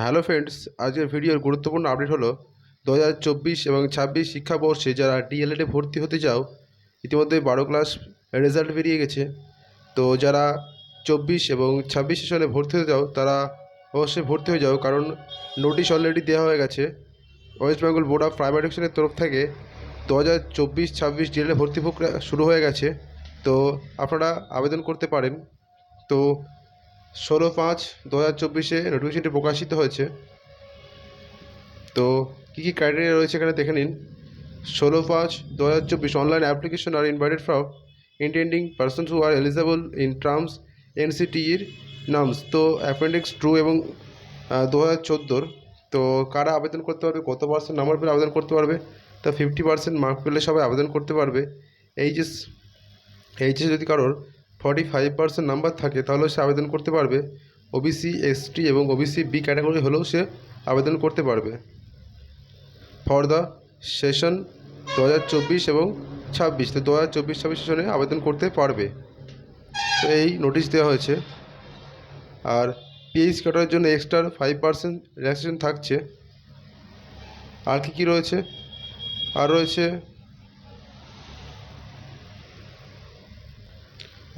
Hello friends, আজকের ভিডিওর গুরুত্বপূর্ণ আপডেট হলো 2024 এবং 26 শিক্ষাবর্ষে যারা ডিএলএডে ভর্তি হতে চাও, ইতিমধ্যে 12 ক্লাস রেজাল্ট বেরিয়ে গেছে। তো যারা 24 এবং 26 সেশনে ভর্তি হতে চাও তারা অবশ্যই ভর্তি হয়ে যাও, কারণ নোটিশ অলরেডি দেওয়া হয়ে গেছে। West Bengal board of primary এডুকেশনের তরফ থেকে 2024-26 ডিএলএডে ভর্তি প্রক্রিয়া শুরু হয়ে গেছে। তো আপনারা আবেদন করতে পারেন। তো 16/5/2024 নোটিফিকেশনটি প্রকাশিত হয়েছে। তো কী কী ক্রাইটেরিয়া রয়েছে এখানে দেখে নিন। 16/5/2024 online application are invited from intending persons who are eligible in terms এনসিটির নামস। তো অ্যাপেন্ডিক্স 2 এবং 2014। তো কারা আবেদন করতে পারবে, কত পার্সেন্ট নাম্বার পেলে আবেদন করতে পারবে? তা 50% মার্ক পেলে সবাই আবেদন করতে পারবে। এইচএস যদি কারোর 45% নাম্বার থাকে তাহলে সে আবেদন করতে পারবে। ওবিসি, এসটি এবং ওবিসি বি ক্যাটাগরি হলেও সে আবেদন করতে পারবে। ফর দ্য সেশন 2024 এবং 26, তো 2024-26 সেশনে আবেদন করতে পারবে। তো এই নোটিশ দেওয়া হয়েছে। আর পিএইচ কাটার জন্য এক্সট্রা 5% রিল্যাক্সেশন থাকছে। আর কি রয়েছে? আর রয়েছে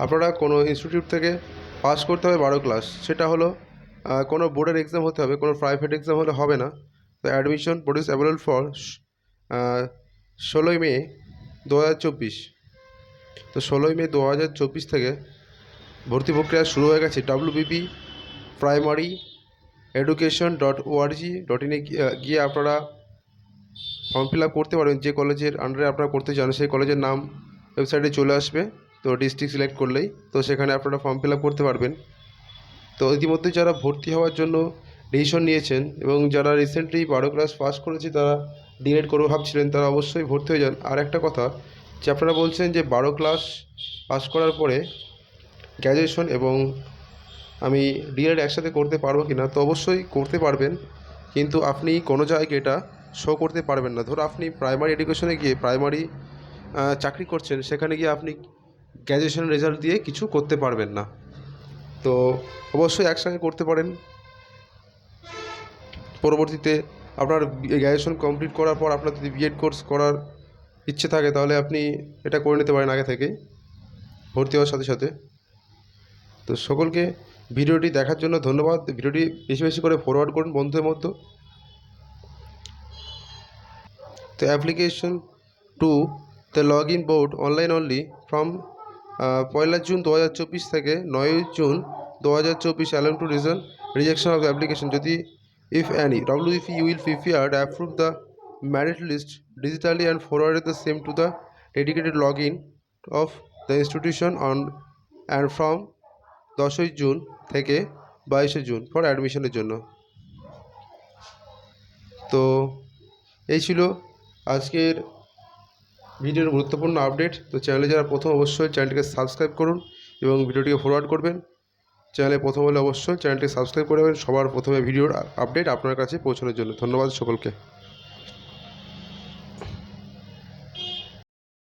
আপনারা কোনো ইনস্টিটিউট থেকে পাস করতে হবে 12 ক্লাস, সেটা হলো কোনো বোর্ডের এক্সাম হতে হবে, কোনো প্রাইভেট এক্সাম হলে হবে না। তো অ্যাডমিশন প্রডিউস অ্যাভেলেবল ফর 16 মে 2024। তো 16 মে 2024 থেকে ভর্তি প্রক্রিয়া শুরু হয়ে গেছে। WBP প্রাইমারি এডুকেশন .org.in গিয়ে আপনারা ফর্ম ফিল আপ করতে পারবেন। যে কলেজের আন্ডারে আপনারা করতে চান সেই কলেজের নাম ওয়েবসাইটে চলে আসবে। তো ডিস্ট্রিক্ট সিলেক্ট করলেই তো সেখানে আপনারা ফর্ম ফিল আপ করতে পারবেন। তো ইতিমধ্যে যারা ভর্তি হওয়ার জন্য ডিসিশন নিয়েছেন এবং যারা রিসেন্টলি 12 ক্লাস পাস করেছে, তারা ডিএলএড করবে ভাবছিলেন, তারা অবশ্যই ভর্তি হয়ে যান। আর একটা কথা যে আপনারা বলছেন যে 12 ক্লাস পাস করার পরে গ্র্যাজুয়েশন এবং আমি ডিএলএড একসাথে করতে পারবো কি না? তো অবশ্যই করতে পারবেন, কিন্তু আপনি কোনো জায়গায় এটা শো করতে পারবেন না। ধরো আপনি প্রাইমারি এডুকেশনে গিয়ে প্রাইমারি চাকরি করছেন, সেখানে গিয়ে আপনি গ্র্যাজুয়েশন রেজাল্ট দিয়ে কিছু করতে পারবেন না। তো অবশ্যই একসঙ্গে করতে পারেন। পরবর্তীতে আপনার গ্র্যাজুয়েশন কমপ্লিট করার পর আপনার যদি বিএড কোর্স করার ইচ্ছে থাকে তাহলে আপনি এটা করে নিতে পারেন আগে থেকেই ভর্তি হওয়ার সাথে সাথে। তো সকলকে ভিডিওটি দেখার জন্য ধন্যবাদ। ভিডিওটি বেশি বেশি করে ফরওয়ার্ড করুন বন্ধুদের মধ্যে। তো application to the log in board online only from 1 June 2024 থেকে 9 June 2024 allow to rejection of the application. যদি if any WFE you will prepared approve the merit list digitally and forwarded the same to the dedicated login of the institution on and from 10 June থেকে 22 June for অ্যাডমিশনের জন্য। তো এই ছিল আজকের ভিডিওর গুরুত্বপূর্ণ আপডেট। তো চ্যানেলে যারা প্রথম, অবশ্যই চ্যানেলটিকে সাবস্ক্রাইব করুন এবং ভিডিওটিকে ফরওয়ার্ড করবেন। চ্যানেলে প্রথম হলে অবশ্যই চ্যানেলটি সাবস্ক্রাইব করে দেবেন সবার প্রথমে ভিডিওর আপডেট আপনার কাছে পৌঁছানোর জন্য। ধন্যবাদ সকলকে।